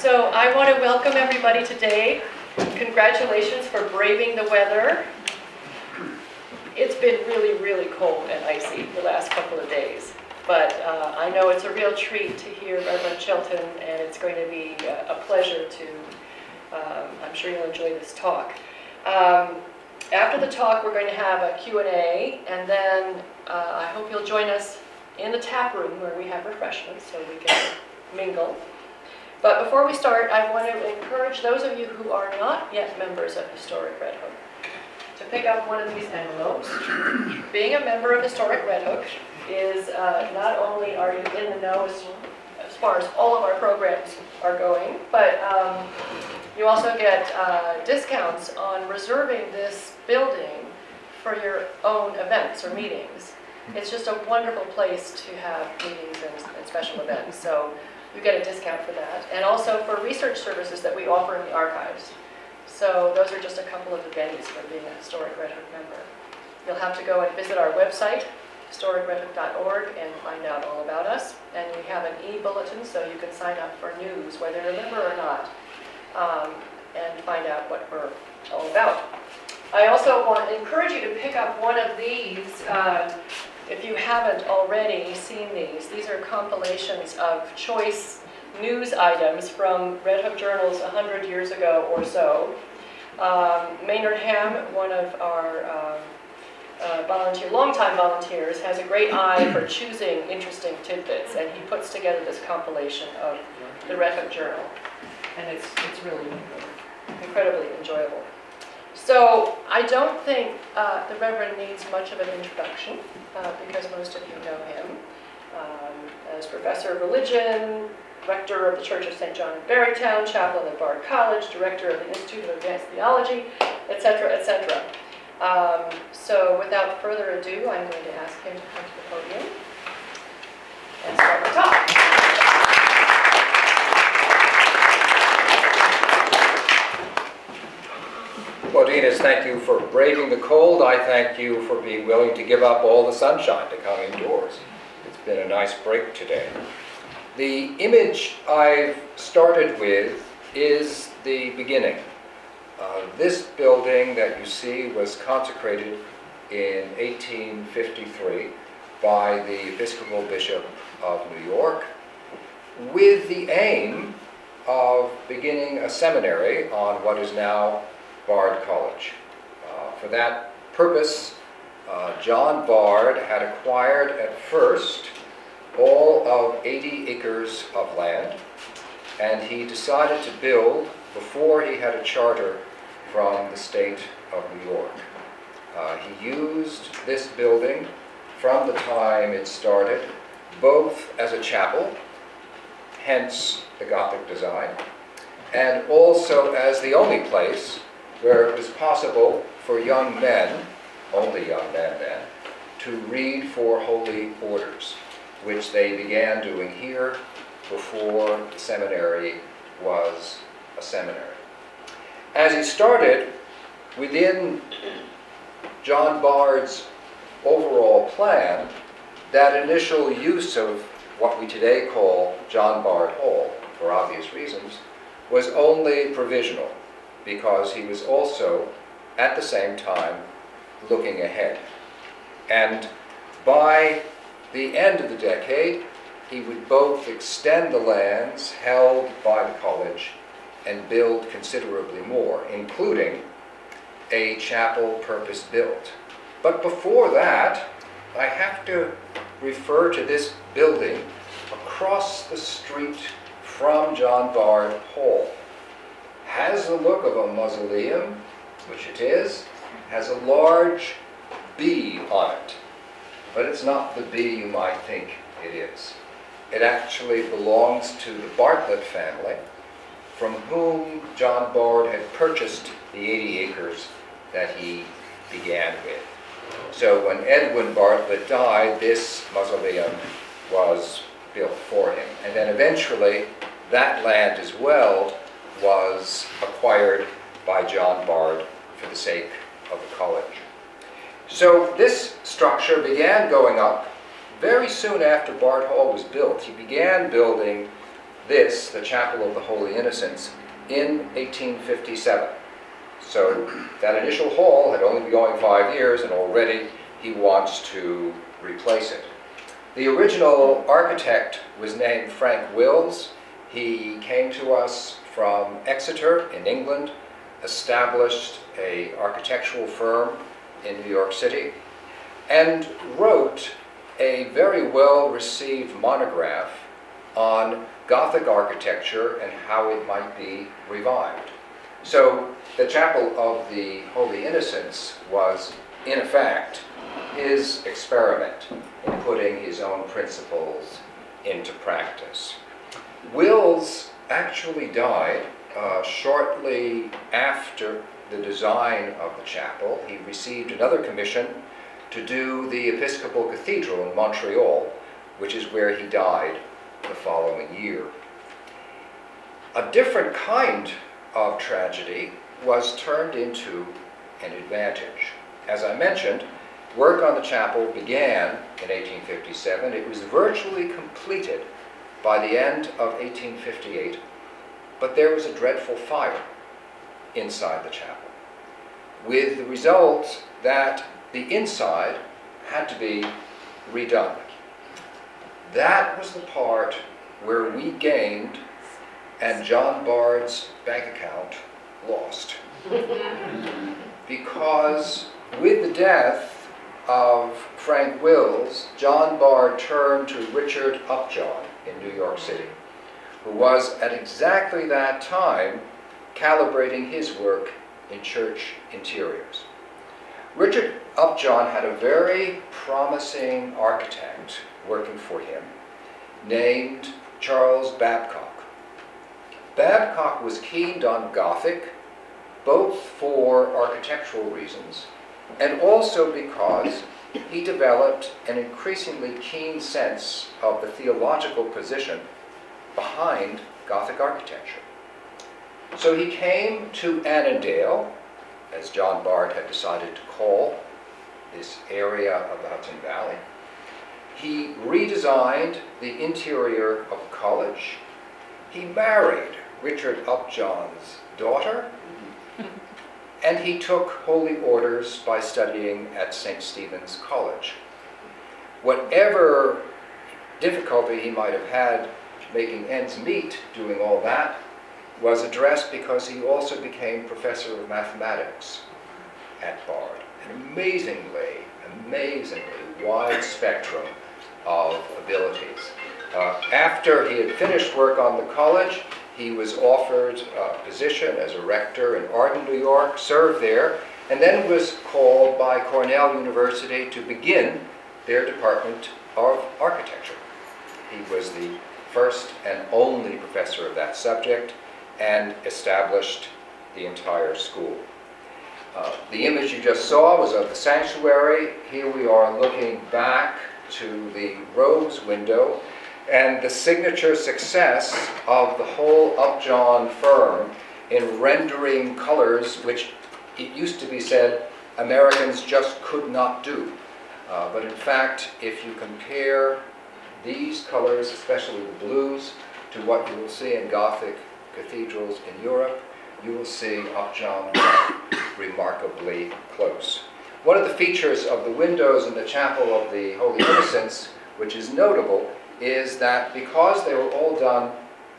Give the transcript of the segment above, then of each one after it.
So I want to welcome everybody today. Congratulations for braving the weather. It's been really, really cold and icy the last couple of days. But I know it's a real treat to hear Reverend Chilton, and it's going to be a pleasure to, I'm sure you'll enjoy this talk. After the talk, we're going to have a Q&A, and then I hope you'll join us in the tap room where we have refreshments so we can mingle. But before we start, I want to encourage those of you who are not yet members of Historic Red Hook to pick up one of these envelopes. Being a member of Historic Red Hook is not only are you in the know as far as all of our programs are going, but you also get discounts on reserving this building for your own events or meetings. It's just a wonderful place to have meetings and special events. So you get a discount for that. And also for research services that we offer in the archives. So those are just a couple of the venues for being a Historic Red Hook member. You'll have to go and visit our website, historicredhook.org, and find out all about us. And we have an e-bulletin so you can sign up for news, whether you're a member or not, and find out what we're all about. I also want to encourage you to pick up one of these. If you haven't already seen these, these are compilations of choice news items from Red Hook journals 100 years ago or so. Maynard Ham, one of our longtime volunteers, has a great eye for choosing interesting tidbits, and he puts together this compilation of the Red Hook Journal, and it's really incredibly enjoyable. So I don't think the Reverend needs much of an introduction because most of you know him as Professor of Religion, Rector of the Church of St. John in Barrytown, Chaplain at Bard College, Director of the Institute of Advanced Theology, etc., etc. So without further ado, I'm going to ask him to come to the podium and start the talk. Well, Dinas, thank you for braving the cold. I thank you for being willing to give up all the sunshine to come indoors. It's been a nice break today. The image I've started with is the beginning. This building that you see was consecrated in 1853 by the Episcopal Bishop of New York with the aim of beginning a seminary on what is now Bard College. For that purpose, John Bard had acquired at first all of 80 acres of land, and he decided to build before he had a charter from the state of New York. He used this building from the time it started both as a chapel, hence the Gothic design, and also as the only place where it was possible for young men, only young men then, to read for holy orders, which they began doing here before the seminary was a seminary. As he started, within John Bard's overall plan, that initial use of what we today call John Bard Hall, for obvious reasons, was only provisional, because he was also, at the same time, looking ahead. And by the end of the decade, he would both extend the lands held by the college and build considerably more, including a chapel purpose-built. But before that, I have to refer to this building across the street from John Bard Hall. Has the look of a mausoleum, which it is, has a large B on it. But it's not the B you might think it is. It actually belongs to the Bartlett family, from whom John Bard had purchased the 80 acres that he began with. So when Edwin Bartlett died, this mausoleum was built for him. And then eventually, that land as well was acquired by John Bard for the sake of the college. So this structure began going up very soon after Bard Hall was built. He began building this, the Chapel of the Holy Innocents, in 1857. So that initial hall had only been going 5 years, and already he wants to replace it. The original architect was named Frank Wills. He came to us from Exeter in England, established an architectural firm in New York City, and wrote a very well-received monograph on Gothic architecture and how it might be revived. So the Chapel of the Holy Innocents was, in effect, his experiment in putting his own principles into practice. Wills actually died shortly after the design of the chapel. He received another commission to do the Episcopal Cathedral in Montreal, which is where he died the following year. A different kind of tragedy was turned into an advantage. As I mentioned, work on the chapel began in 1857. It was virtually completed by the end of 1858, but there was a dreadful fire inside the chapel, with the result that the inside had to be redone. That was the part where we gained and John Bard's bank account lost. Because with the death of Frank Wills, John Bard turned to Richard Upjohn in New York City, who was at exactly that time calibrating his work in church interiors. Richard Upjohn had a very promising architect working for him named Charles Babcock. Babcock was keen on Gothic, both for architectural reasons and also because he developed an increasingly keen sense of the theological position behind Gothic architecture. So he came to Annandale, as John Bard had decided to call this area of the Hudson Valley. He redesigned the interior of the college. He married Richard Upjohn's daughter, and he took holy orders by studying at St. Stephen's College. Whatever difficulty he might have had making ends meet doing all that was addressed because he also became professor of mathematics at Bard. An amazingly wide spectrum of abilities. After he had finished work on the college, he was offered a position as a rector in Arden, New York, served there, and then was called by Cornell University to begin their department of architecture. He was the first and only professor of that subject and established the entire school. The image you just saw was of the sanctuary. Here we are looking back to the robes window, and the signature success of the whole Upjohn firm in rendering colors which it used to be said Americans just could not do. But in fact, if you compare these colors, especially the blues, to what you will see in Gothic cathedrals in Europe, you will see Upjohn remarkably close. One of the features of the windows in the Chapel of the Holy Innocents, which is notable, is that because they were all done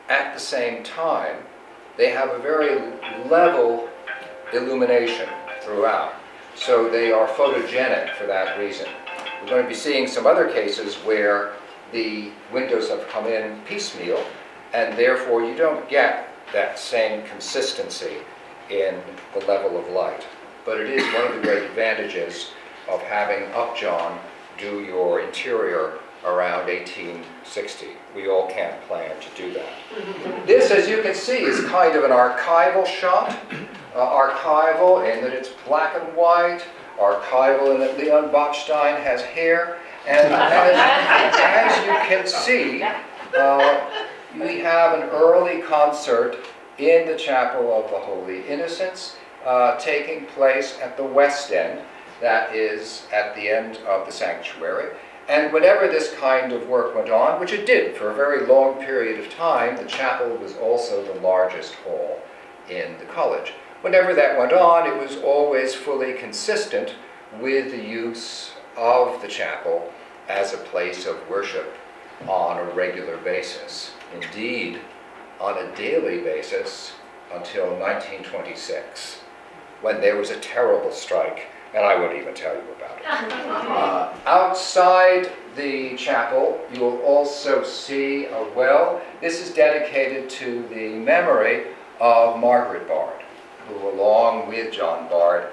at the same time, they have a very level illumination throughout. So they are photogenic for that reason. We're going to be seeing some other cases where the windows have come in piecemeal, and therefore you don't get that same consistency in the level of light. But it is one of the great advantages of having Upjohn do your interior around 1860. We all can't plan to do that. This, as you can see, is kind of an archival shot. Archival in that it's black and white, archival in that Leon Bachstein has hair, and as you can see, we have an early concert in the Chapel of the Holy Innocents taking place at the west end, that is at the end of the sanctuary. And whenever this kind of work went on, which it did for a very long period of time, the chapel was also the largest hall in the college. Whenever that went on, it was always fully consistent with the use of the chapel as a place of worship on a regular basis. Indeed, on a daily basis until 1926, when there was a terrible strike, and I won't even tell you about it. Outside the chapel, you will also see a well. This is dedicated to the memory of Margaret Bard, who, along with John Bard,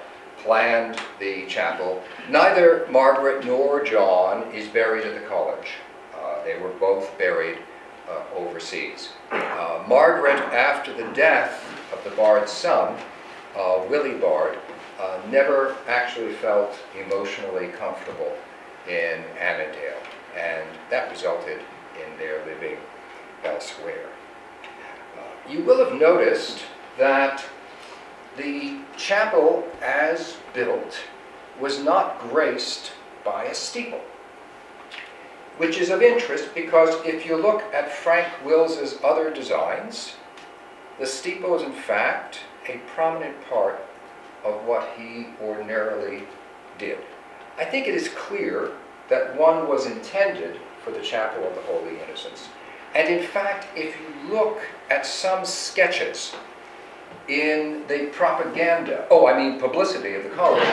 planned the chapel. Neither Margaret nor John is buried at the college. They were both buried overseas. Margaret, after the death of the Bard son, Willie Bard, never actually felt emotionally comfortable in Annandale, and that resulted in their living elsewhere. You will have noticed that the chapel, as built, was not graced by a steeple, which is of interest because if you look at Frank Wills's other designs, the steeple is in fact a prominent part of what he ordinarily did. I think it is clear that one was intended for the Chapel of the Holy Innocents. And in fact, if you look at some sketches in the propaganda, publicity of the college,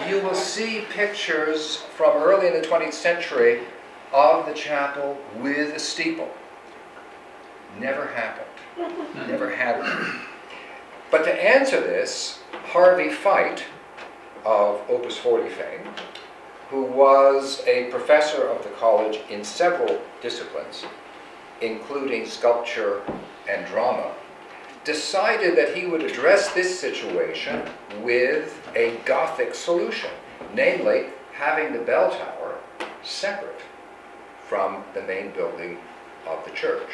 you will see pictures from early in the 20th century of the chapel with a steeple. Never happened. Never happened. But to answer this, Harvey Fite of Opus 40 fame, who was a professor of the college in several disciplines, including sculpture and drama, decided that he would address this situation with a Gothic solution, namely having the bell tower separate from the main building of the church.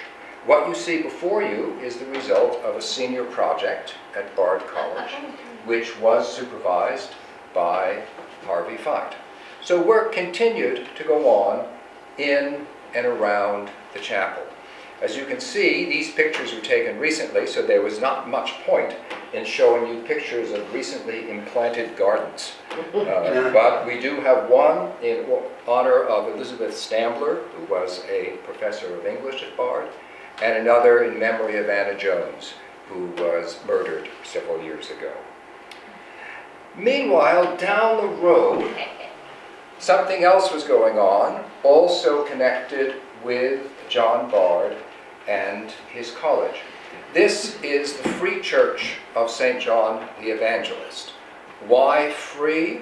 What you see before you is the result of a senior project at Bard College, which was supervised by Harvey Fite. So work continued to go on in and around the chapel. As you can see, these pictures were taken recently, so there was not much point in showing you pictures of recently implanted gardens. But we do have one in honor of Elizabeth Stambler, who was a professor of English at Bard, and another in memory of Anna Jones, who was murdered several years ago. Meanwhile, down the road, something else was going on, also connected with John Bard and his college. This is the Free Church of St. John the Evangelist. Why free?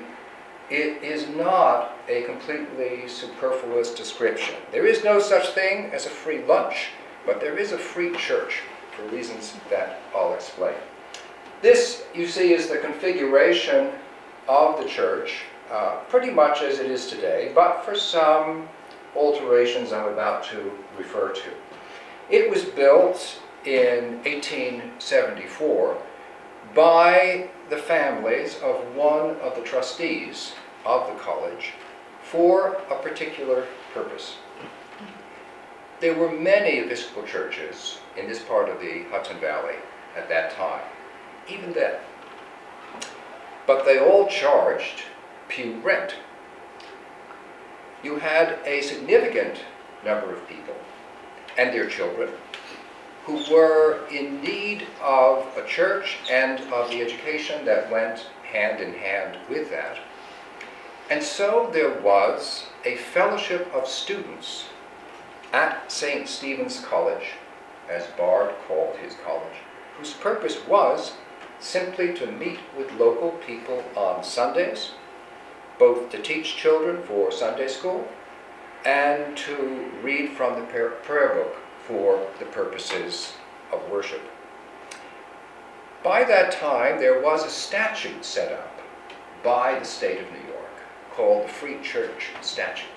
It is not a completely superfluous description. There is no such thing as a free lunch, but there is a free church for reasons that I'll explain. This, you see, is the configuration of the church, pretty much as it is today, but for some alterations I'm about to refer to. It was built in 1874 by the families of one of the trustees of the college for a particular purpose. There were many Episcopal churches in this part of the Hudson Valley at that time, even then. But they all charged pew rent. You had a significant number of people and their children who were in need of a church and of the education that went hand in hand with that. And so there was a fellowship of students at St. Stephen's College, as Bard called his college, whose purpose was simply to meet with local people on Sundays, both to teach children for Sunday school and to read from the prayer book for the purposes of worship. By that time, there was a statute set up by the state of New York called the Free Church Statute.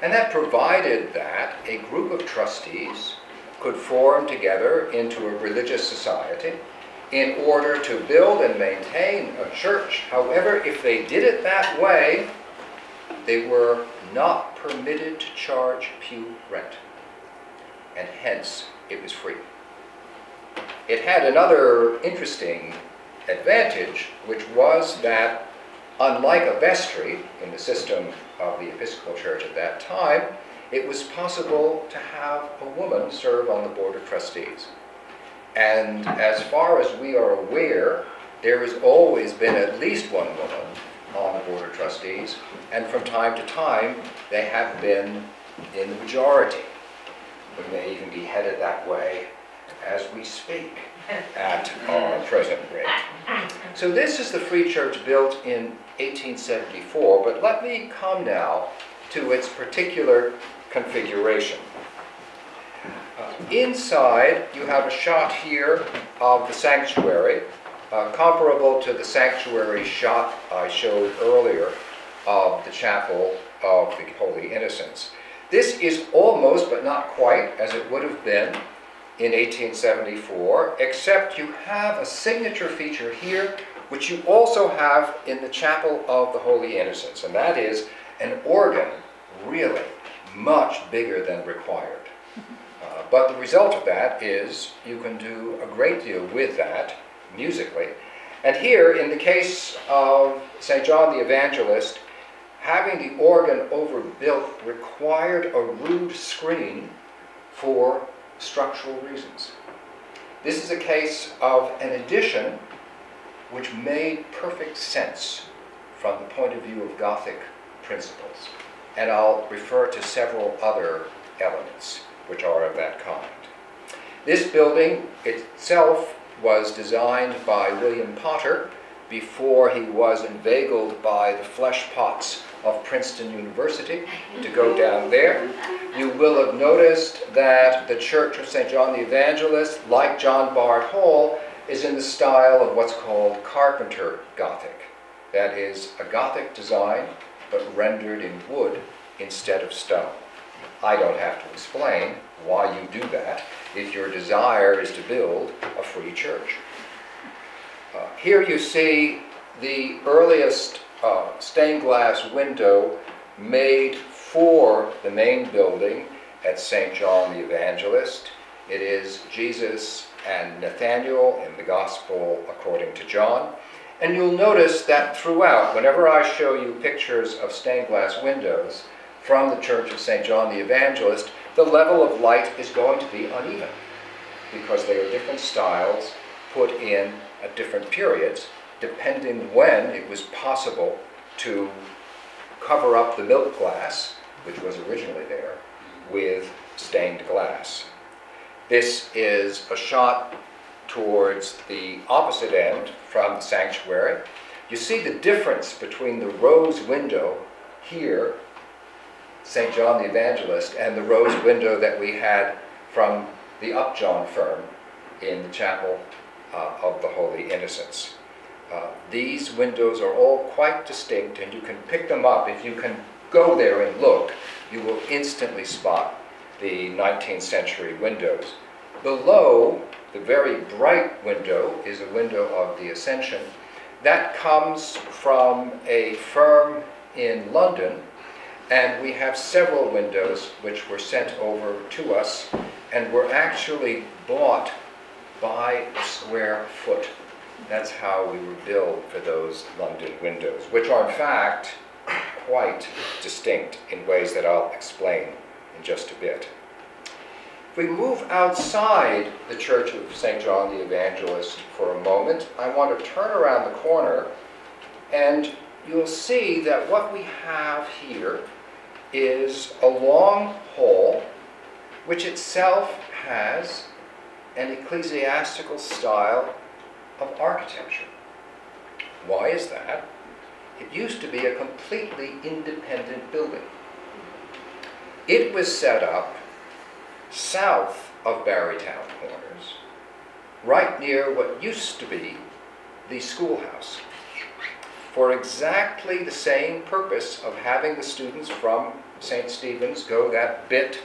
And that provided that a group of trustees could form together into a religious society in order to build and maintain a church. However, if they did it that way, they were not permitted to charge pew rent, and hence it was free. It had another interesting advantage, which was that, unlike a vestry in the system of the Episcopal Church at that time, it was possible to have a woman serve on the Board of Trustees. And as far as we are aware, there has always been at least one woman on the Board of Trustees, and from time to time, they have been in the majority. We may even be headed that way as we speak at our present rate. So this is the Free Church built in 1874, but let me come now to its particular configuration. Inside, you have a shot here of the sanctuary, comparable to the sanctuary shot I showed earlier of the chapel of the Holy Innocents. This is almost, but not quite, as it would have been in 1874, except you have a signature feature here, which you also have in the chapel of the Holy Innocents, and that is an organ, really much bigger than required. But the result of that is you can do a great deal with that musically. And here, in the case of St. John the Evangelist, having the organ overbuilt required a rude screen for structural reasons. This is a case of an addition which made perfect sense from the point of view of Gothic principles. And I'll refer to several other elements which are of that kind. This building itself was designed by William Potter before he was inveigled by the flesh pots of Princeton University to go down there. You will have noticed that the Church of St. John the Evangelist, like John Bard Hall, is in the style of what's called Carpenter Gothic. That is a Gothic design, but rendered in wood instead of stone. I don't have to explain why you do that if your desire is to build a free church. Here you see the earliest stained glass window made for the main building at St. John the Evangelist. It is Jesus and Nathaniel in the Gospel according to John. And you'll notice that throughout, whenever I show you pictures of stained glass windows from the Church of St. John the Evangelist, the level of light is going to be uneven because they are different styles put in at different periods, depending when it was possible to cover up the milk glass, which was originally there, with stained glass. This is a shot towards the opposite end from the sanctuary. You see the difference between the rose window here, St. John the Evangelist, and the rose window that we had from the Upjohn firm in the chapel of the Holy Innocents. These windows are all quite distinct, and you can pick them up. If you can go there and look, you will instantly spot the 19th century windows. Below, the very bright window is a window of the Ascension. That comes from a firm in London, and we have several windows which were sent over to us and were actually bought by the square foot. That's how we were billed for those London windows, which are in fact quite distinct in ways that I'll explain in just a bit. If we move outside the Church of St. John the Evangelist for a moment, I want to turn around the corner, and you'll see that what we have here is a long hall, which itself has an ecclesiastical style of architecture. Why is that? It used to be a completely independent building. It was set up south of Barrytown Corners, right near what used to be the schoolhouse, for exactly the same purpose of having the students from St. Stephen's go that bit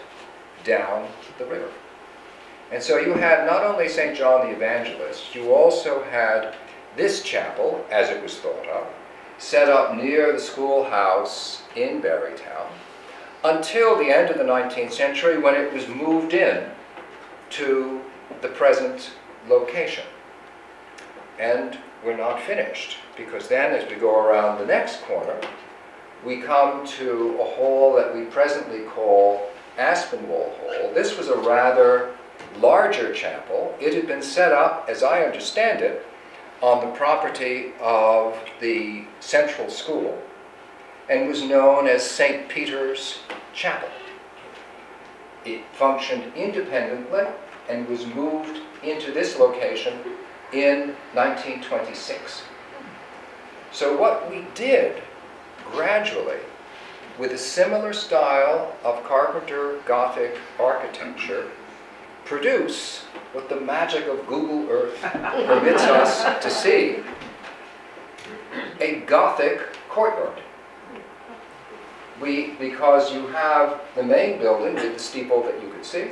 down the river. And so you had not only St. John the Evangelist, you also had this chapel, as it was thought of, set up near the schoolhouse in Barrytown until the end of the 19th century, when it was moved in to the present location. And we're not finished, because then as we go around the next corner, we come to a hall that we presently call Aspinwall Hall. This was a rather larger chapel. It had been set up, as I understand it, on the property of the central school and was known as St. Peter's Chapel. It functioned independently and was moved into this location in 1926. So what we did gradually, with a similar style of Carpenter Gothic architecture, produce what the magic of Google Earth permits us to see, a Gothic courtyard. Because you have the main building with the steeple that you could see,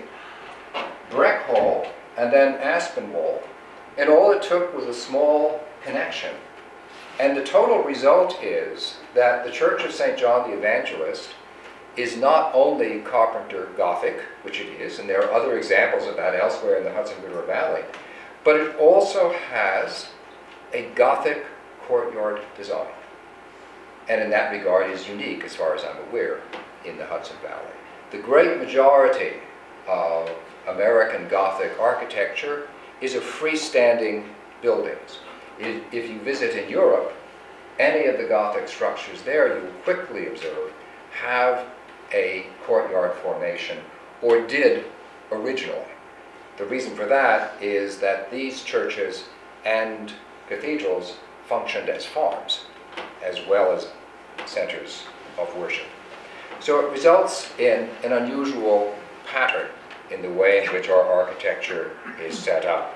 Breck Hall, and then Aspinwall, and all it took was a small connection. And the total result is that the Church of St. John the Evangelist is not only Carpenter Gothic, which it is, and there are other examples of that elsewhere in the Hudson River Valley, but it also has a Gothic courtyard design. And in that regard is unique, as far as I'm aware, in the Hudson Valley. The great majority of American Gothic architecture is of freestanding buildings. If you visit in Europe, any of the Gothic structures there, you will quickly observe, have a courtyard formation, or did originally. The reason for that is that these churches and cathedrals functioned as farms, as well as centers of worship. So it results in an unusual pattern in the way in which our architecture is set up.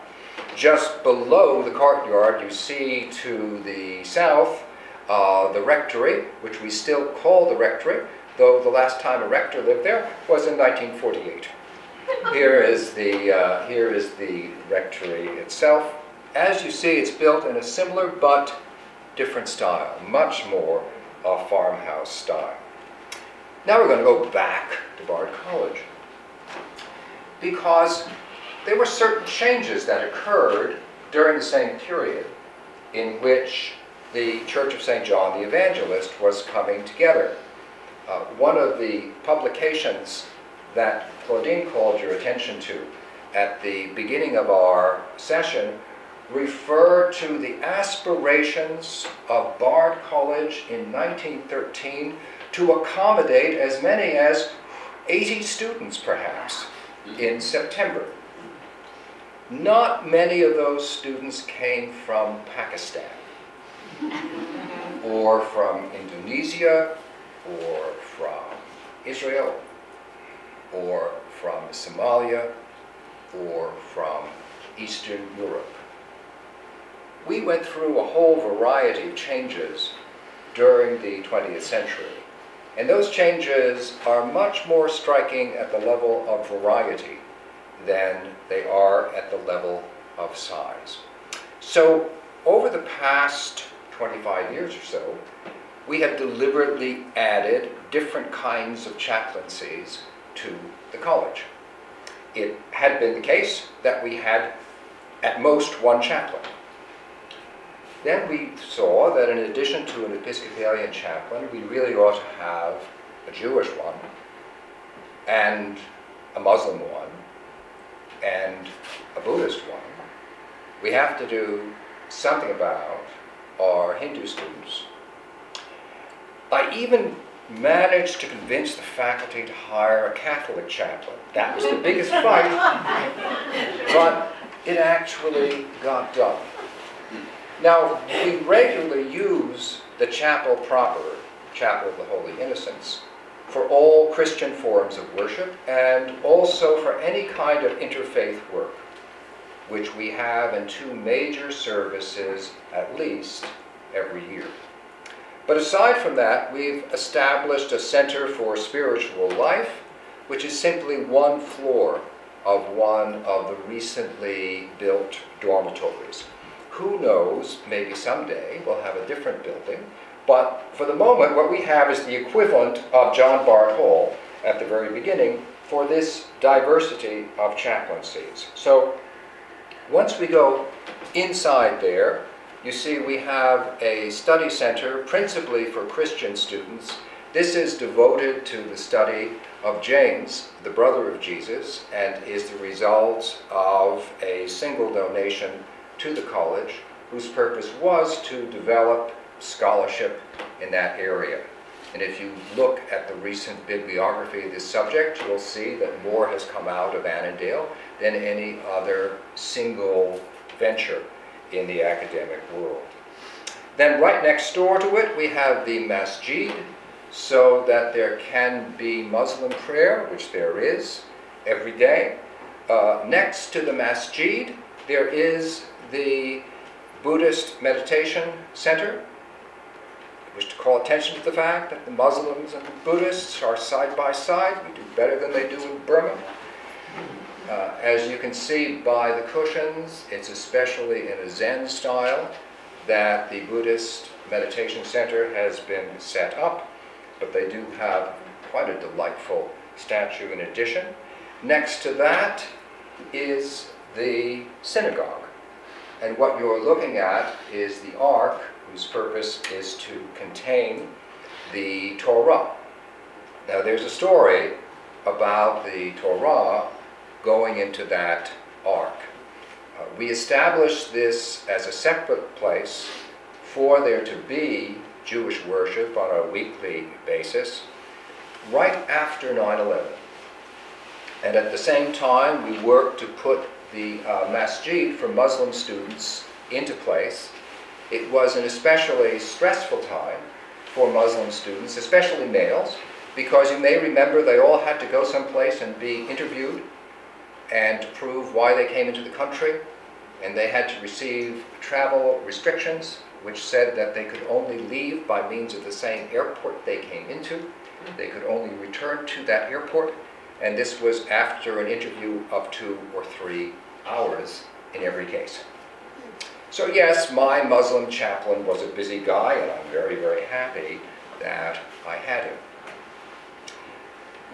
Just below the courtyard, you see to the south the rectory, which we still call the rectory, though the last time a rector lived there was in 1948. Here is the rectory itself. As you see, it's built in a similar but different style, much more a farmhouse style. Now we're going to go back to Bard College, because there were certain changes that occurred during the same period in which the Church of St. John the Evangelist was coming together. One of the publications that Claudine called your attention to at the beginning of our session referred to the aspirations of Bard College in 1913 to accommodate as many as 80 students, perhaps, in September. Not many of those students came from Pakistan, or from Indonesia, or from Israel, or from Somalia, or from Eastern Europe. We went through a whole variety of changes during the 20th century, and those changes are much more striking at the level of variety than they are at the level of size. So over the past 25 years or so, we have deliberately added different kinds of chaplaincies to the college. It had been the case that we had at most one chaplain. Then we saw that in addition to an Episcopalian chaplain, we really ought to have a Jewish one, and a Muslim one, and a Buddhist one. We have to do something about our Hindu students. I even managed to convince the faculty to hire a Catholic chaplain. That was the biggest fight, but it actually got done. Now, we regularly use the chapel proper, Chapel of the Holy Innocents, for all Christian forms of worship, and also for any kind of interfaith work, which we have in 2 major services at least every year. But aside from that, we've established a Center for Spiritual Life, which is simply one floor of one of the recently built dormitories. Who knows, maybe someday we'll have a different building But for the moment, what we have is the equivalent of John Bart Hall at the very beginning for this diversity of chaplaincies. So once we go inside there, you see we have a study center principally for Christian students. This is devoted to the study of James, the brother of Jesus, and is the result of a single donation to the college, whose purpose was to develop scholarship in that area. And if you look at the recent bibliography of this subject, you'll see that more has come out of Annandale than any other single venture in the academic world. Then right next door to it, we have the masjid, so that there can be Muslim prayer, which there is every day. Next to the masjid, there is the Buddhist meditation center. I wish to call attention to the fact that the Muslims and the Buddhists are side by side. We do better than they do in Burma. As you can see by the cushions, it's especially in a Zen style that the Buddhist meditation center has been set up, but they do have quite a delightful statue in addition. Next to that is the synagogue. And what you're looking at is the ark, whose purpose is to contain the Torah. Now there's a story about the Torah going into that ark. We established this as a separate place for there to be Jewish worship on a weekly basis right after 9/11. And at the same time, we worked to put the masjid for Muslim students into place. It was an especially stressful time for Muslim students, especially males, because you may remember they all had to go someplace and be interviewed and prove why they came into the country, and they had to receive travel restrictions, which said that they could only leave by means of the same airport they came into. They could only return to that airport, and this was after an interview of 2 or 3 hours in every case. So yes, my Muslim chaplain was a busy guy, and I'm very, very happy that I had him.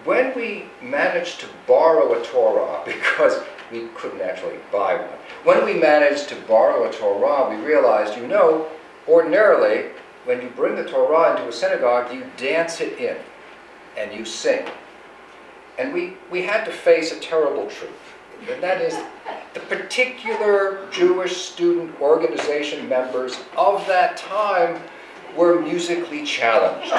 When we managed to borrow a Torah, because we couldn't actually buy one, when we managed to borrow a Torah, we realized, you know, ordinarily, when you bring the Torah into a synagogue, you dance it in, and you sing. And we had to face a terrible truth, and that is the particular Jewish student organization members of that time were musically challenged.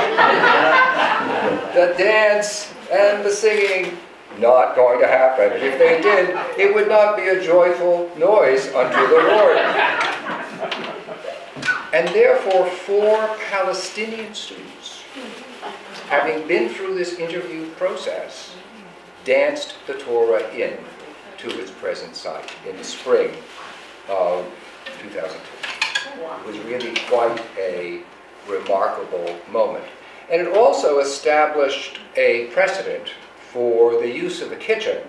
The dance and the singing, not going to happen. If they did, it would not be a joyful noise unto the Lord. And therefore, 4 Palestinian students, having been through this interview process, danced the Torah in to its present site in the spring of 2002. It was really quite a remarkable moment. And it also established a precedent for the use of the kitchen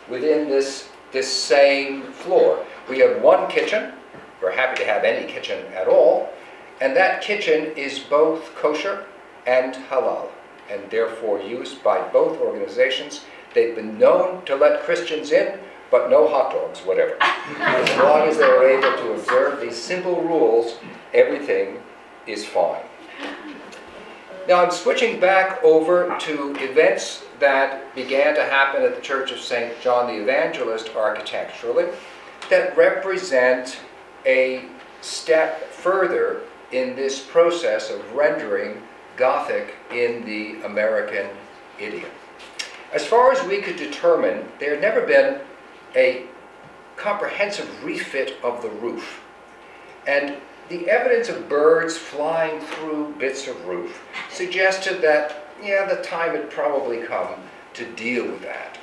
within this same floor. We have one kitchen. We're happy to have any kitchen at all. And that kitchen is both kosher and halal, and therefore used by both organizations. They've been known to let Christians in, but no hot dogs, whatever. As long as they're able to observe these simple rules, everything is fine. Now I'm switching back over to events that began to happen at the Church of St. John the Evangelist architecturally that represent a step further in this process of rendering Gothic in the American idiom. As far as we could determine, there had never been a comprehensive refit of the roof. And the evidence of birds flying through bits of roof suggested that, yeah, the time had probably come to deal with that.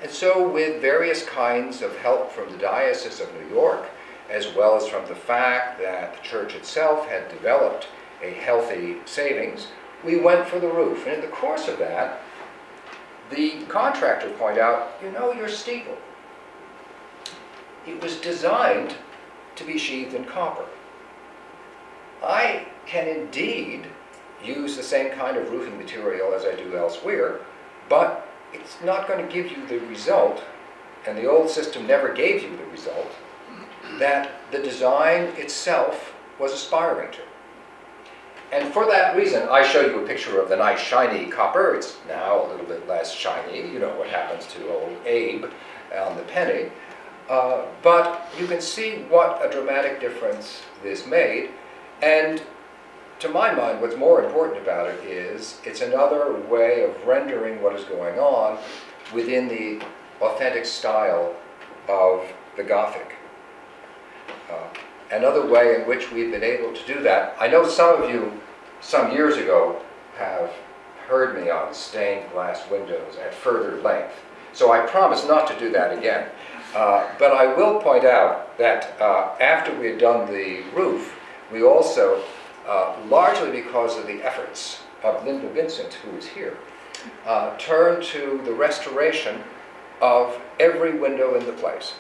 And so with various kinds of help from the Diocese of New York, as well as from the fact that the church itself had developed a healthy savings, we went for the roof. And in the course of that, the contractor pointed out, you know, your steeple, it was designed to be sheathed in copper. I can indeed use the same kind of roofing material as I do elsewhere, but it's not going to give you the result, and the old system never gave you the result, that the design itself was aspiring to. And for that reason, I show you a picture of the nice shiny copper. It's now a little bit less shiny. You know what happens to old Abe on the penny. But you can see what a dramatic difference this made. And to my mind, what's more important about it is it's another way of rendering what is going on within the authentic style of the Gothic. Another way in which we've been able to do that, I know some of you some years ago have heard me on stained glass windows at further length, so I promise not to do that again. But I will point out that after we had done the roof, we also, largely because of the efforts of Linda Vincent, who is here, turned to the restoration of every window in the place.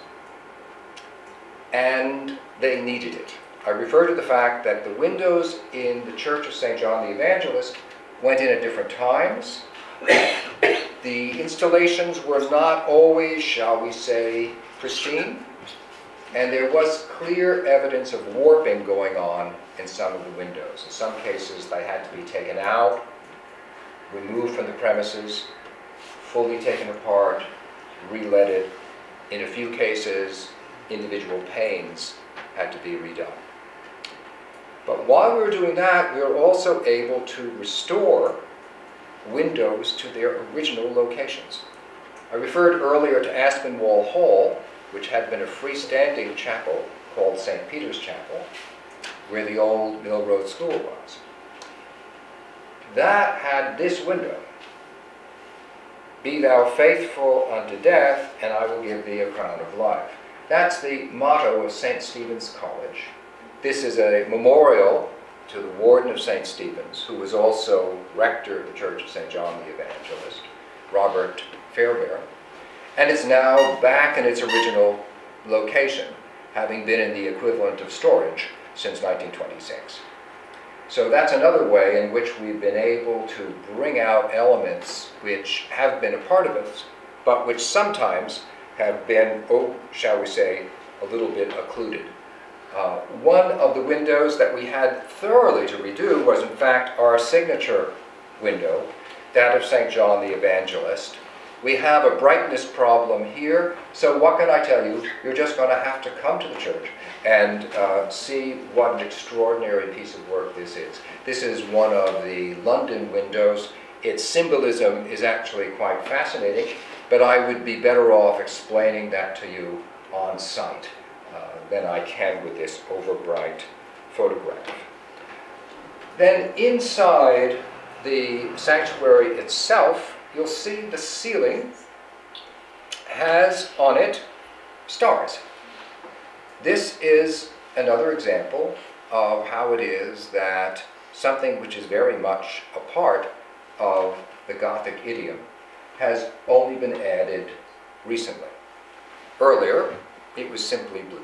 And they needed it. I refer to the fact that the windows in the Church of St. John the Evangelist went in at different times. The installations were not always, shall we say, pristine, and there was clear evidence of warping going on in some of the windows. In some cases, they had to be taken out, removed from the premises, fully taken apart, re-leaded. In a few cases, individual panes had to be redone. But while we were doing that, we were also able to restore windows to their original locations. I referred earlier to Aspinwall Hall, which had been a freestanding chapel called St. Peter's Chapel, where the old Mill Road School was. That had this window: "Be thou faithful unto death, and I will give thee a crown of life." That's the motto of St. Stephen's College. This is a memorial to the warden of St. Stephen's, who was also rector of the Church of St. John the Evangelist, Robert Fairbairn. And it's now back in its original location, having been in the equivalent of storage since 1926. So that's another way in which we've been able to bring out elements which have been a part of us, but which sometimes have been, shall we say, a little bit occluded. One of the windows that we had thoroughly to redo was, in fact, our signature window, that of St. John the Evangelist. We have a brightness problem here, so what can I tell you? You're just going to have to come to the church and see what an extraordinary piece of work this is. This is one of the London windows. Its symbolism is actually quite fascinating, but I would be better off explaining that to you on site than I can with this overbright photograph. Then inside the sanctuary itself, you'll see the ceiling has on it stars. This is another example of how it is that something which is very much a part of the Gothic idiom has only been added recently. Earlier, it was simply blue.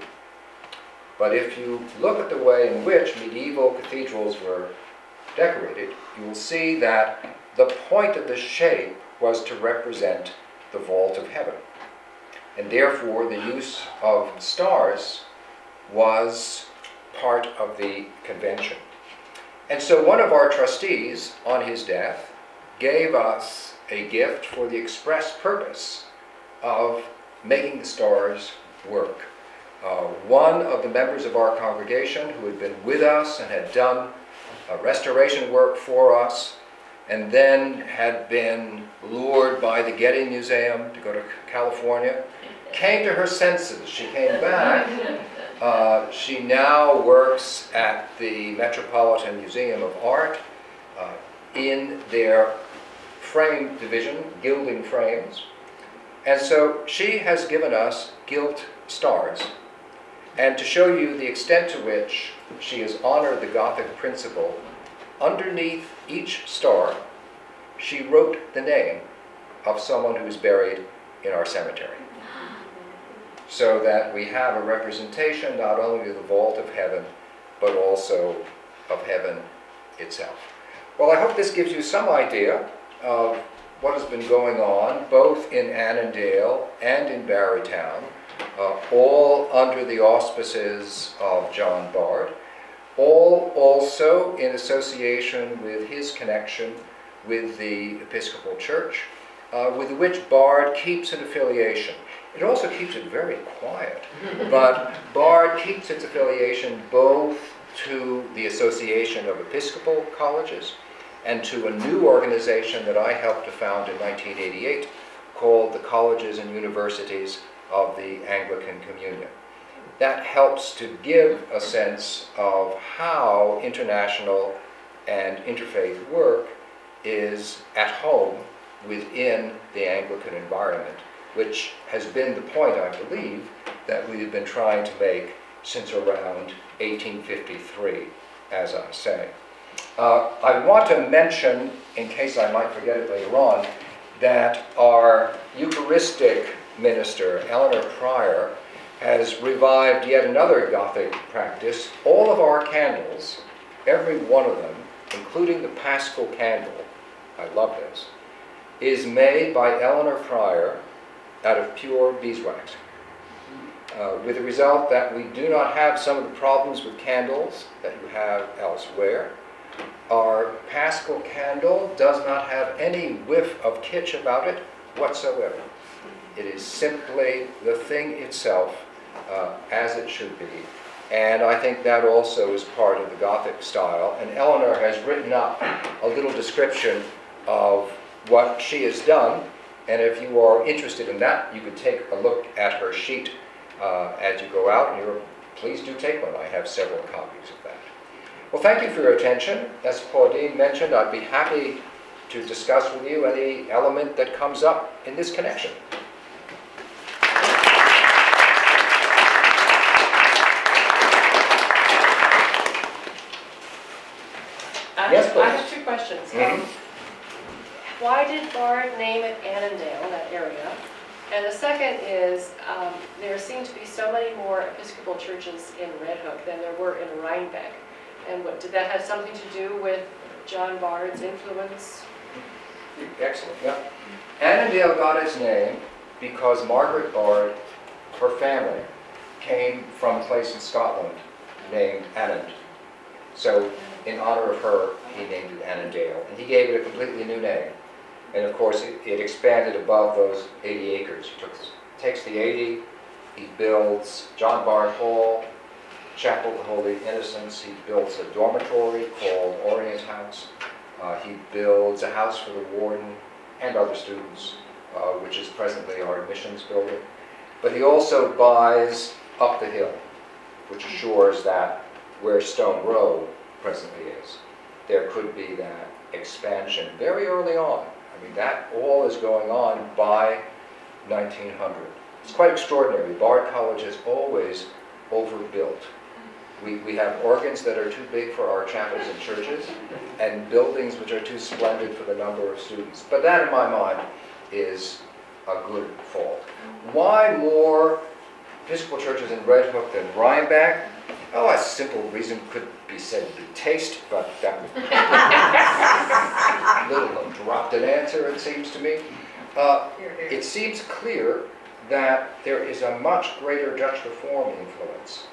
But if you look at the way in which medieval cathedrals were decorated, you will see that the point of the shape was to represent the vault of heaven. And therefore, the use of stars was part of the convention. And so one of our trustees, on his death, gave us a gift for the express purpose of making the stars work. One of the members of our congregation who had been with us and had done restoration work for us, and then had been lured by the Getty Museum to go to California, came to her senses. She came back. She now works at the Metropolitan Museum of Art in their frame division, gilding frames. And so she has given us gilt stars. And to show you the extent to which she has honored the Gothic principle, underneath each star, she wrote the name of someone who is buried in our cemetery. So that we have a representation not only of the vault of heaven, but also of heaven itself. Well, I hope this gives you some idea of what has been going on both in Annandale and in Barrytown, all under the auspices of John Bard, all also in association with his connection with the Episcopal Church, with which Bard keeps an affiliation. It also keeps it very quiet, but Bard keeps its affiliation both to the Association of Episcopal Colleges and to a new organization that I helped to found in 1988 called the Colleges and Universities of the Anglican Communion. That helps to give a sense of how international and interfaith work is at home within the Anglican environment, which has been the point, I believe, that we've been trying to make since around 1853, as I say. I want to mention, in case I might forget it later on, that our Eucharistic minister, Eleanor Pryor, has revived yet another Gothic practice. All of our candles, every one of them, including the Paschal candle, I love this, is made by Eleanor Pryor out of pure beeswax, with the result that we do not have some of the problems with candles that you have elsewhere. Our Paschal candle does not have any whiff of kitsch about it whatsoever. It is simply the thing itself, as it should be. And I think that also is part of the Gothic style. And Eleanor has written up a little description of what she has done. And if you are interested in that, you could take a look at her sheet as you go out. And please do take one. I have several copies of that. Well, thank you for your attention. As Claudine mentioned, I'd be happy to discuss with you any element that comes up in this connection. Yes, please. I have two questions. Why did Bard name it Annandale, that area? And the second is, there seem to be so many more Episcopal churches in Red Hook than there were in Rhinebeck. And did that have something to do with John Bard's influence? Excellent, yeah. Annandale got its name because Margaret Bard, her family, came from a place in Scotland named Annand. So, in honor of her, he named it Annandale, and he gave it a completely new name. And of course, it expanded above those 80 acres. He takes the 80, he builds John Bard Hall, Chapel of the Holy Innocents, he builds a dormitory called Orient House, he builds a house for the warden and other students, which is presently our admissions building. But he also buys up the hill, which assures that where Stone Row presently is, there could be that expansion very early on. I mean, that all is going on by 1900. It's quite extraordinary. Bard College is always overbuilt. We have organs that are too big for our chapels and churches, and buildings which are too splendid for the number of students. But that, in my mind, is a good fault. Why more Episcopal churches in Red Hook than Rhinebeck? Oh, a simple reason could be said to be taste, but that little dropped an answer, it seems to me. It seems clear that there is a much greater Dutch Reform influence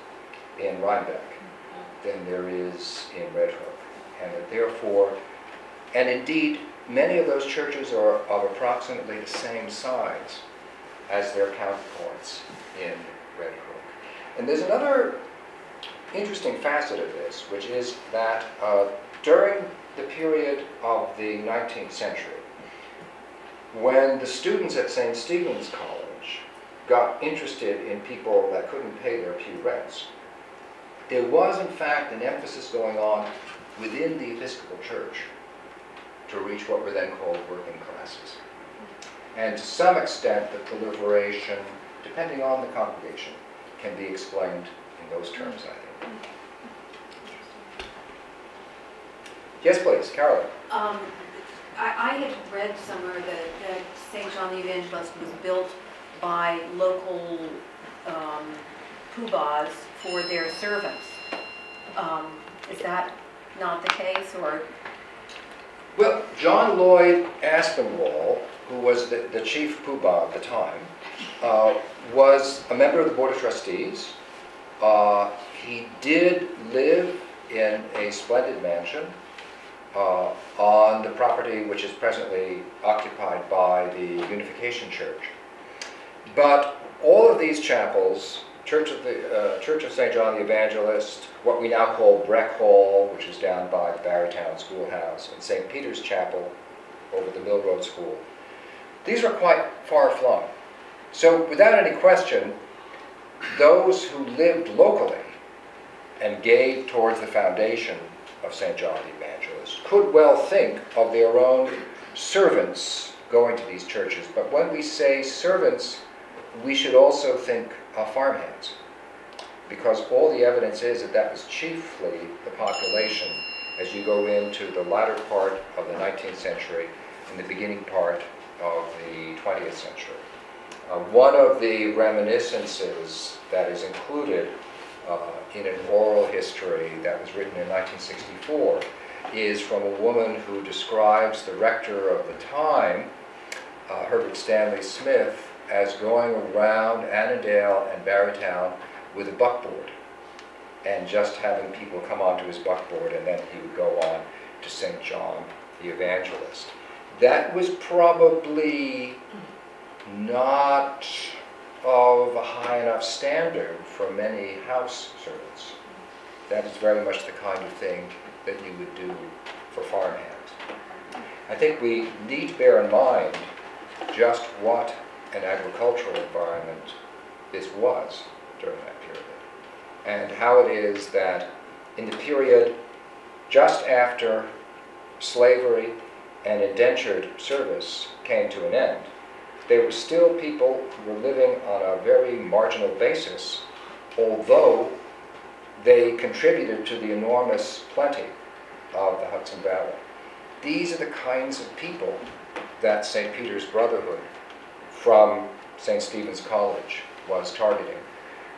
in Rhinebeck than there is in Red Hook, and that therefore, and indeed, many of those churches are of approximately the same size as their counterparts in Red Hook. And there's another interesting facet of this, which is that during the period of the 19th century, when the students at St. Stephen's College got interested in people that couldn't pay their pew rents, there was, in fact, an emphasis going on within the Episcopal Church to reach what were then called working classes. And to some extent, the proliferation, depending on the congregation, can be explained in those terms, I think. Yes, please, Carolyn. I had read somewhere that St. John the Evangelist was built by local poobahs for their servants. Is that not the case, or? Well, John Lloyd Aspinwall, who was the chief poobah at the time, was a member of the Board of Trustees. He did live in a splendid mansion on the property which is presently occupied by the Unification Church. But all of these chapels, Church of St. John the Evangelist, what we now call Breck Hall, which is down by the Barrytown Schoolhouse, and St. Peter's Chapel over the Mill Road School, these are quite far-flung. So without any question, those who lived locally and gave towards the foundation of St. John the Evangelist could well think of their own servants going to these churches. But when we say servants, we should also think of farmhands, because all the evidence is that that was chiefly the population as you go into the latter part of the 19th century and the beginning part of the 20th century. One of the reminiscences that is included in an oral history that was written in 1964 is from a woman who describes the rector of the time, Herbert Stanley Smith, as going around Annandale and Barrytown with a buckboard and just having people come onto his buckboard, and then he would go on to St. John the Evangelist. That was probably not of a high enough standard for many house servants. That is very much the kind of thing that you would do for farmhands. I think we need to bear in mind just what an agricultural environment this was during that period, and how it is that in the period just after slavery and indentured service came to an end, there were still people who were living on a very marginal basis, although they contributed to the enormous plenty of the Hudson Valley. These are the kinds of people that St. Peter's Brotherhood from St. Stephen's College was targeting.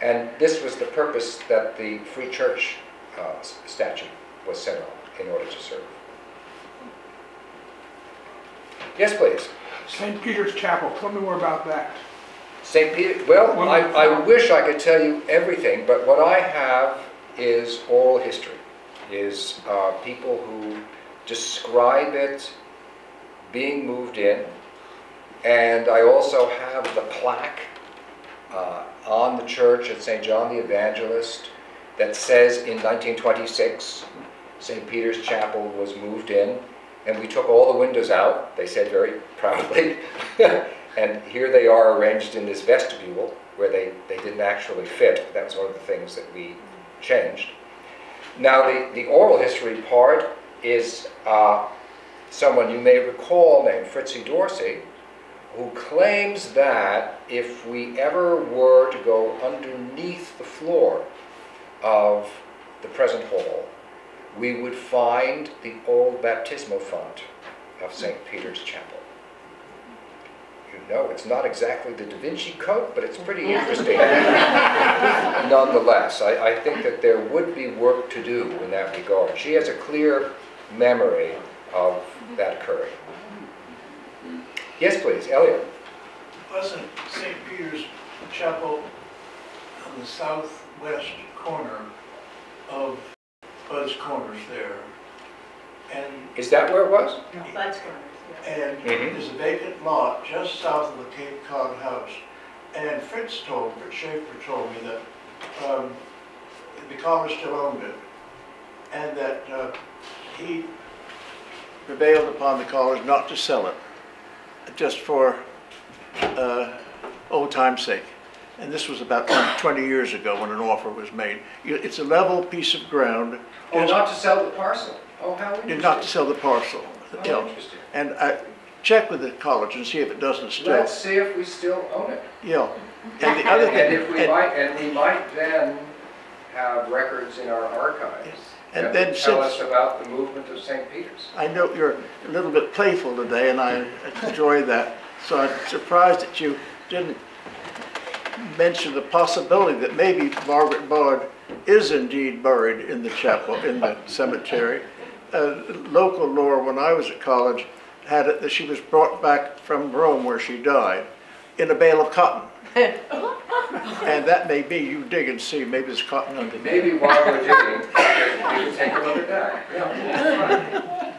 And this was the purpose that the Free Church statute was set on in order to serve. Yes, please. St. Peter's Chapel, tell me more about that. St. Peter, well, I wish I could tell you everything, but what I have is oral history, is people who describe it being moved in, and I also have the plaque on the church at St. John the Evangelist that says in 1926, St. Peter's Chapel was moved in, and we took all the windows out, they said very proudly, and here they are arranged in this vestibule where they didn't actually fit. That was one of the things that we changed. Now the oral history part is someone you may recall named Fritzie Dorsey, who claims that if we ever were to go underneath the floor of the present hall, we would find the old baptismal font of St. Peter's Chapel. You know, it's not exactly the Da Vinci Code, but it's pretty interesting. Nonetheless, I think that there would be work to do in that regard. She has a clear memory of that occurring. Yes, please, Elliot. Wasn't St. Peter's Chapel on the southwest corner of Bud's Corners there? And Is that where it was? Bud's Corners, yes. and there's a vacant lot just south of the Cape Cod house. And Fritz Schaefer told me that the college still owned it, and that he prevailed upon the college not to sell it, just for old time's sake. And this was about 20 years ago when an offer was made. It's a level piece of ground. Oh, not to sell the parcel. Oh, how interesting. Not to sell the parcel. Oh, interesting. And I check with the college and see if it doesn't still. Let's see if we still own it. Yeah. And the other thing. And we might then have records in our archives that then would tell us about the movement of St. Peter's. I know you're a little bit playful today, and I enjoy that. So I'm surprised that you didn't mentioned the possibility that maybe Margaret Bard is indeed buried in the chapel, in the cemetery. Local lore, when I was at college, had it that she was brought back from Rome, where she died, in a bale of cotton. And that may be, you dig and see, maybe there's cotton underneath. Maybe while we're digging, you can take a look at that. Yeah, that's right.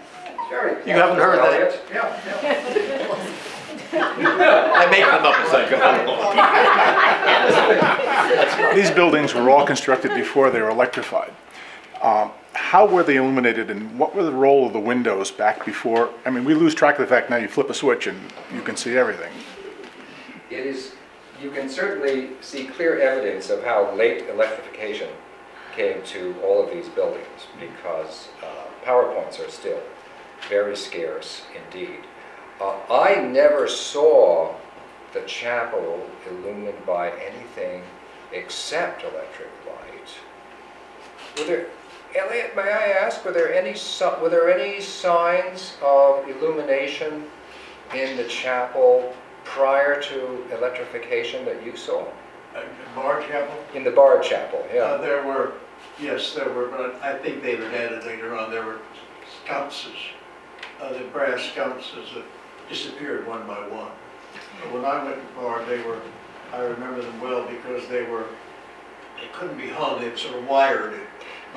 Very You haven't heard that? Yeah, I make them up as I go. These buildings were all constructed before they were electrified. How were they illuminated, and what were the role of the windows back before? I mean, we lose track of the fact now you flip a switch and you can see everything. It is, you can certainly see clear evidence of how late electrification came to all of these buildings, because power points are still very scarce indeed. I never saw the chapel illumined by anything except electric light. Were there, Elliot, may I ask, were there any signs of illumination in the chapel prior to electrification that you saw? Bard Chapel? In the Bard Chapel, yeah. There were, yes, there were, but I think they were added later on. There were sconces, the brass sconces that disappeared one by one. But when I went to Bard, I remember them well because they couldn't be hung, they'd sort of wired it.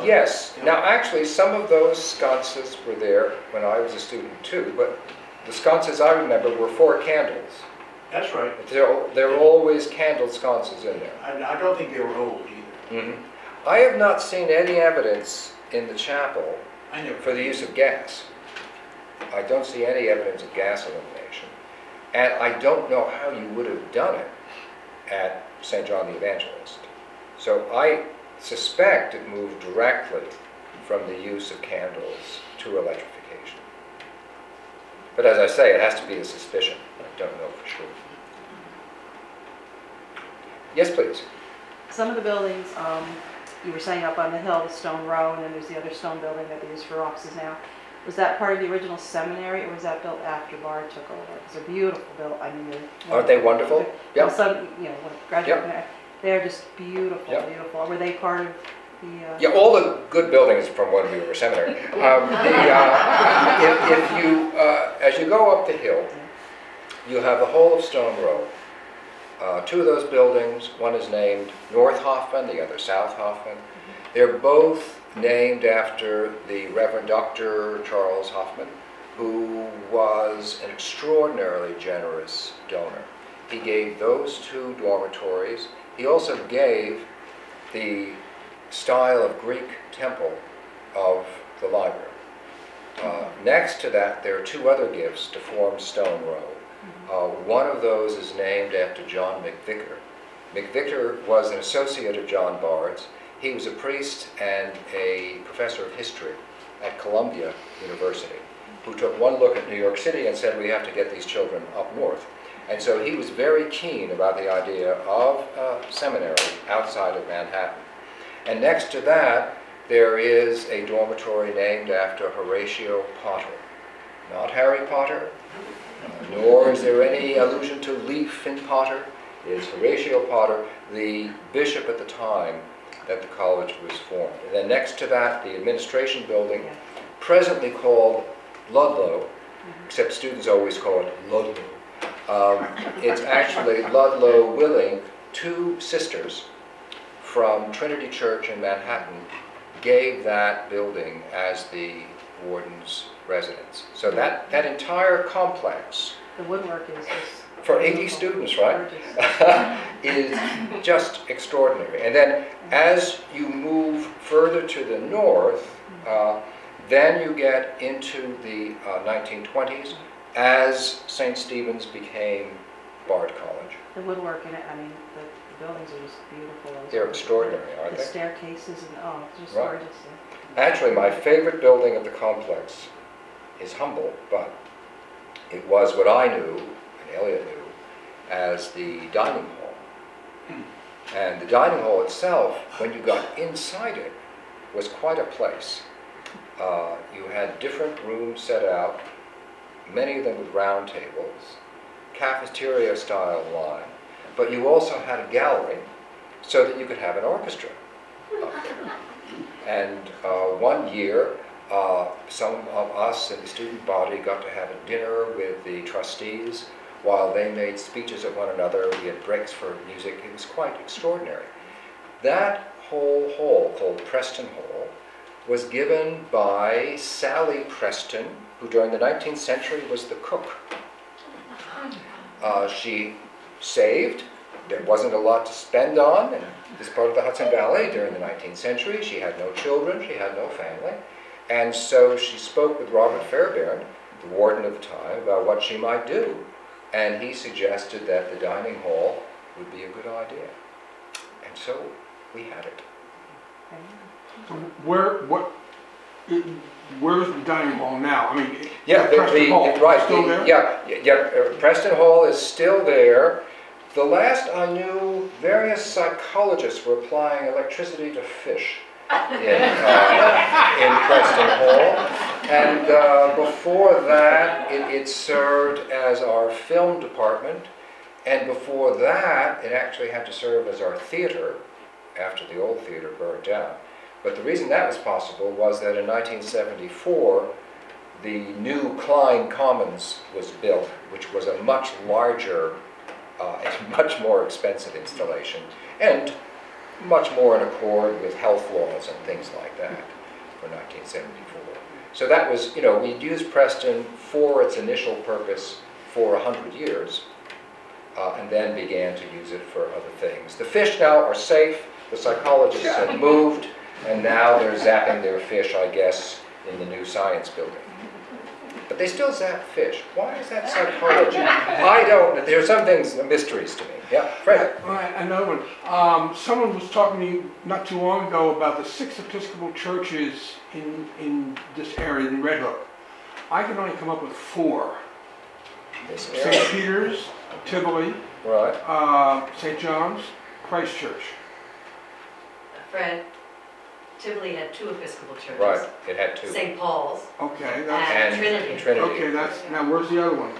Yes. Now, actually, some of those sconces were there when I was a student too, but the sconces I remember were 4 candles. That's right. There were always candled sconces in there. I don't think they were old either. Mm-hmm. I have not seen any evidence in the chapel I never. for the use of gas. I don't see any evidence of gas illumination. And I don't know how you would have done it at St. John the Evangelist. So I suspect it moved directly from the use of candles to electrification. But as I say, it has to be a suspicion. I don't know for sure. Yes, please. Some of the buildings, you were saying up on the hill, the stone row, and then there's the other stone building that they use for offices now. Was that part of the original seminary, or was that built after Bard took over? Because they're beautiful built. I mean, Aren't they wonderful? Yeah. Yep. Some, graduate, Yep. they're just beautiful, Yep. beautiful. Were they part of the? Yeah, all the good buildings from when we were seminary. If you, as you go up the hill, you have the whole of Stone Row. 2 of those buildings, one is named North Hoffman, the other South Hoffman. They're both named after the Reverend Dr. Charles Hoffman, who was an extraordinarily generous donor. He gave those 2 dormitories. He also gave the style of Greek temple of the library. Next to that, there are 2 other gifts to form Stone Row. One of those is named after John McVicker. McVicker was an associate of John Bard's. He was a priest and a professor of history at Columbia University, who took one look at New York City and said, we have to get these children up north. And so he was very keen about the idea of a seminary outside of Manhattan. And next to that, there is a dormitory named after Horatio Potter. Not Harry Potter, nor is there any allusion to leaf in Potter. It is Horatio Potter, the bishop at the time that the college was formed. And then next to that, the administration building, presently called Ludlow, except students always call it Ludlow. It's actually Ludlow Willing. 2 sisters from Trinity Church in Manhattan gave that building as the warden's residence. So that entire complex, The woodwork is just for 80 students, right, is just extraordinary. And then as you move further to the north, then you get into the 1920s as St. Stephen's became Bard College. The woodwork in it, I mean, the buildings are just beautiful. They're extraordinary, aren't The they? staircases and, it's just Right. gorgeous. Actually, my favorite building of the complex is humble, but it was what I knew, and Elliot knew, as the dining hall. And the dining hall itself, when you got inside it, was quite a place. You had different rooms set out, many of them with round tables, cafeteria-style wine. but you also had a gallery so that you could have an orchestra up there. And one year, some of us in the student body got to have a dinner with the trustees while they made speeches at one another. We had breaks for music. It was quite extraordinary. That whole hall, called Preston Hall, was given by Sally Preston, who during the 19th century was the cook. She saved. There wasn't a lot to spend on in this part of the Hudson Valley during the 19th century. She had no children, she had no family. And so she spoke with Robert Fairbairn, the warden of the time, about what she might do. And he suggested that the dining hall would be a good idea. And so we had it. So where's the dining hall now? I mean, Yeah, Preston Hall, right. still there? Yeah. Preston Hall is still there. The last I knew, various psychologists were applying electricity to fish in Preston Hall. And before that, it served as our film department. And before that, it actually had to serve as our theater after the old theater burned down. But the reason that was possible was that in 1974, the new Klein Commons was built, which was a much larger and much more expensive installation, and much more in accord with health laws and things like that for 1974. So that was, we'd used Preston for its initial purpose for 100 years, and then began to use it for other things. The fish now are safe, the psychologists have moved, and now they're zapping their fish, I guess, in the new science building. But they still zap fish. Why is that psychology? I don't, there are some things, mysteries to me. Yeah, Fred? All right, another one. Someone was talking to me not too long ago about the 6 Episcopal churches in this area, in Red Hook. I can only come up with 4. This St. area. Peter's, Tivoli, Right. St. John's, Christ Church. Fred, Tivoli had 2 Episcopal churches. Right, it had 2. St. Paul's Okay, that's, and Trinity. okay, that's, now where's the other one?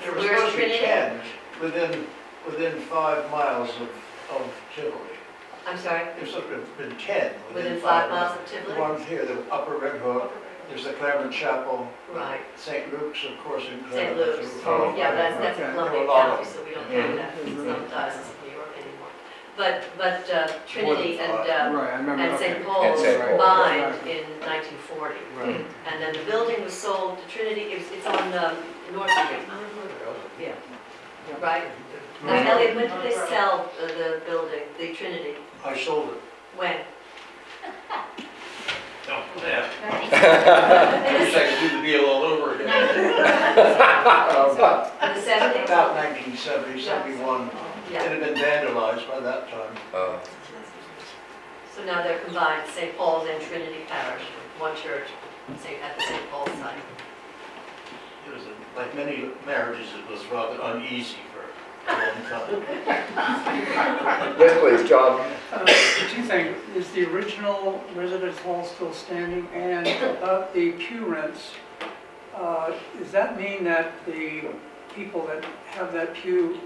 There was Where's supposed to be Trinity? 10 within 5 miles of Tivoli. I'm sorry, There's sort of been 10 within 5 miles of The Tivoli? one here, the Upper Red Hook, there's the Claremont Chapel, Right, St. Luke's, of course, in St. Claremont. Luke's. Oh, Yeah, that's okay. in There Columbia were a lot of County, them. so we don't count that. It's not the Diocese of New York anymore. But Trinity More than and Right, I remember. and okay. St. Paul's St. Paul, combined right. in 1940. Right. And then the building was sold to Trinity, it's on North Street. Yeah, right? Now, Elliot, when did they sell the building, the Trinity? I sold it. When? No, yeah. I wish I could do the deal all over again. In the 70s? About 1970, 71. It Yeah. had been vandalized by that time. So now they're combined, St. Paul's and Trinity Parish, one church at the St. Paul's site. It was, like many marriages, it was rather uneasy for a long time. Yes, please, John. Two things, is the original residence hall still standing? And about the pew rents, does that mean that the people that have that pew,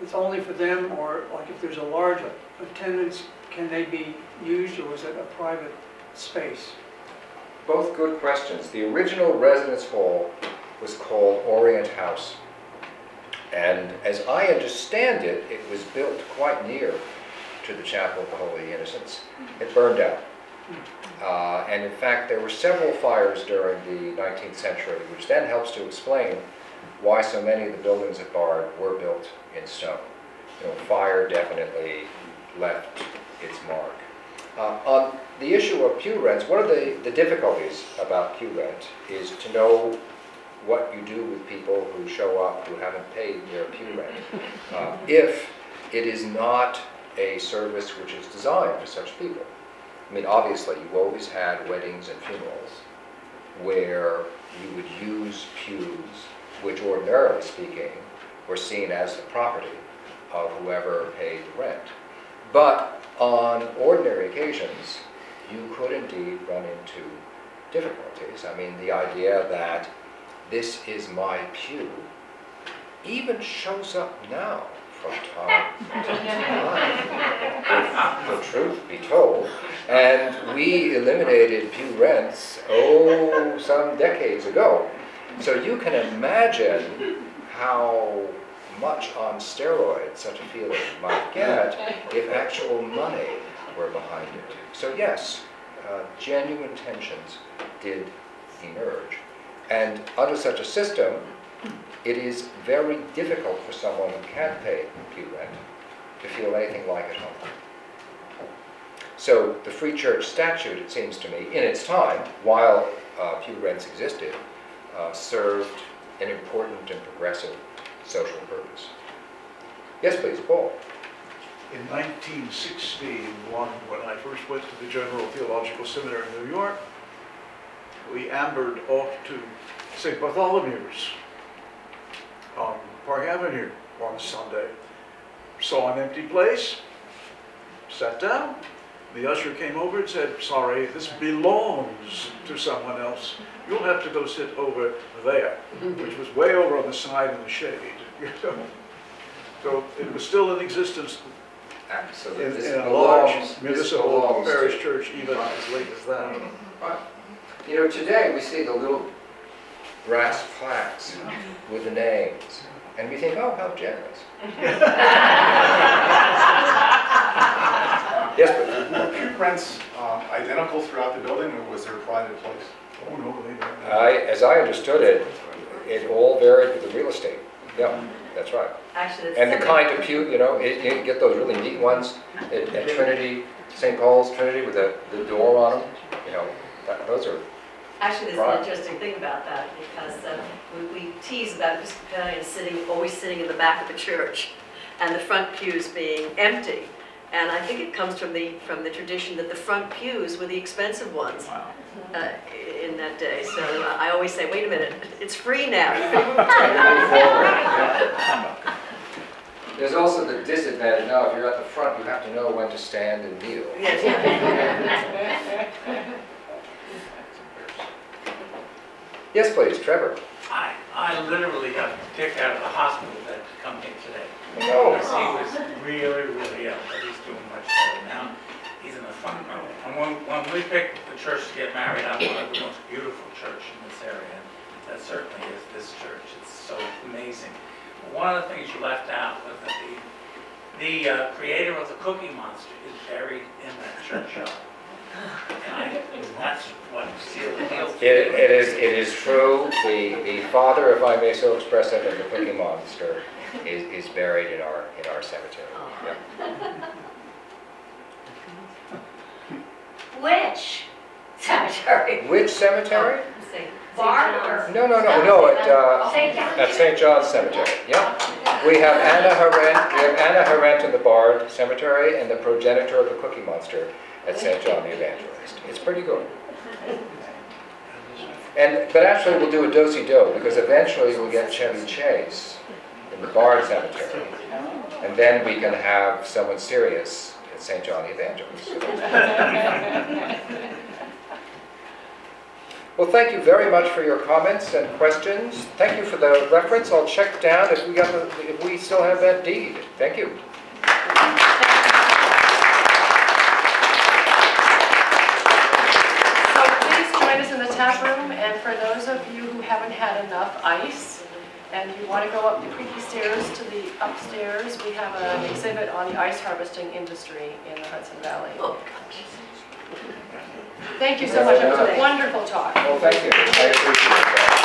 it's only for them, or like if there's a large attendance, can they be used, or is it a private space? Both good questions. The original residence hall was called Orient House. And as I understand it, it was built quite near to the Chapel of the Holy Innocents. It burned out. And in fact, there were several fires during the 19th century, which then helps to explain why so many of the buildings at Bard were built in stone. Fire definitely left its mark. On the issue of pew rents, one of the difficulties about pew rent is to know what you do with people who show up who haven't paid their pew rent, if it is not a service which is designed for such people. I mean, obviously, you've always had weddings and funerals where you would use pews, which ordinarily speaking, were seen as the property of whoever paid the rent. But on ordinary occasions, you could indeed run into difficulties. I mean, the idea that this is my pew even shows up now from time to time, if the truth be told. And we eliminated pew rents, some decades ago. So you can imagine how much on steroids such a feeling might get if actual money were behind it. So yes, genuine tensions did emerge. And under such a system, it is very difficult for someone who can't pay pew rent to feel anything like at home. So the Free Church statute, it seems to me, in its time, while pew rents existed, served an important and progressive social purpose. Yes, please, Paul. In 1961, when I first went to the General Theological Seminary in New York, we ambered off to St. Bartholomew's on Park Avenue one Sunday. Saw an empty place, sat down. The usher came over and said, "Sorry, this belongs to someone else. You'll have to go sit over there," which was way over on the side in the shade. So it was still in existence Absolutely. in a large municipal parish church even as late as that. Right. You know, today we see the little brass plaques with the names, and we think, oh, how generous. Yes, but Were pew rents identical throughout the building, or was there a pride in place? Oh, no, they don't. as I understood it, it all varied with the real estate. Yeah, that's right. Actually, And the kind of pew, you know, you get those really neat ones at Trinity, St. Paul's Trinity with the door on them. You know, those are. Actually, there's an interesting thing about that, because we tease about Episcopalians always sitting in the back of the church, and the front pews being empty. And I think it comes from the tradition that the front pews were the expensive ones in that day. So I always say, wait a minute, it's free now. There's also the disadvantage now, if you're at the front, you have to know when to stand and kneel. Yes, please, Trevor. I literally got kicked out of the hospital bed to come here today. Oh. Because he was really, really ill, but he's doing much better now. He's in the front row. And when we picked the church to get married, I wanted the most beautiful church in this area. And that certainly is this church. It's so amazing. But one of the things you left out was that the creator of the Cookie Monster is buried in that churchyard. And that's what sealed the deal. It is true. The father, if I may so express it, of the Cookie Monster is buried in our cemetery. Yeah. Which cemetery? Which cemetery? Bar or? No. At St. John's Cemetery. Yeah. We have Anna Harent in the Bard Cemetery and the progenitor of the Cookie Monster at St. John the Evangelist. It's pretty good. But actually we'll do a do-si-do, because eventually we'll get Chevy Chase in the Bard Cemetery. And then we can have someone serious at St. John the Evangelist. Well, thank you very much for your comments and questions. Thank you for the reference. I'll check down if we still have that deed. Thank you. In the tap room, and for those of you who haven't had enough ice and you want to go up the creaky stairs to the upstairs, we have an exhibit on the ice harvesting industry in the Hudson Valley. Oh, Thank you so much. It was a wonderful talk. Well, thank you. I appreciate that.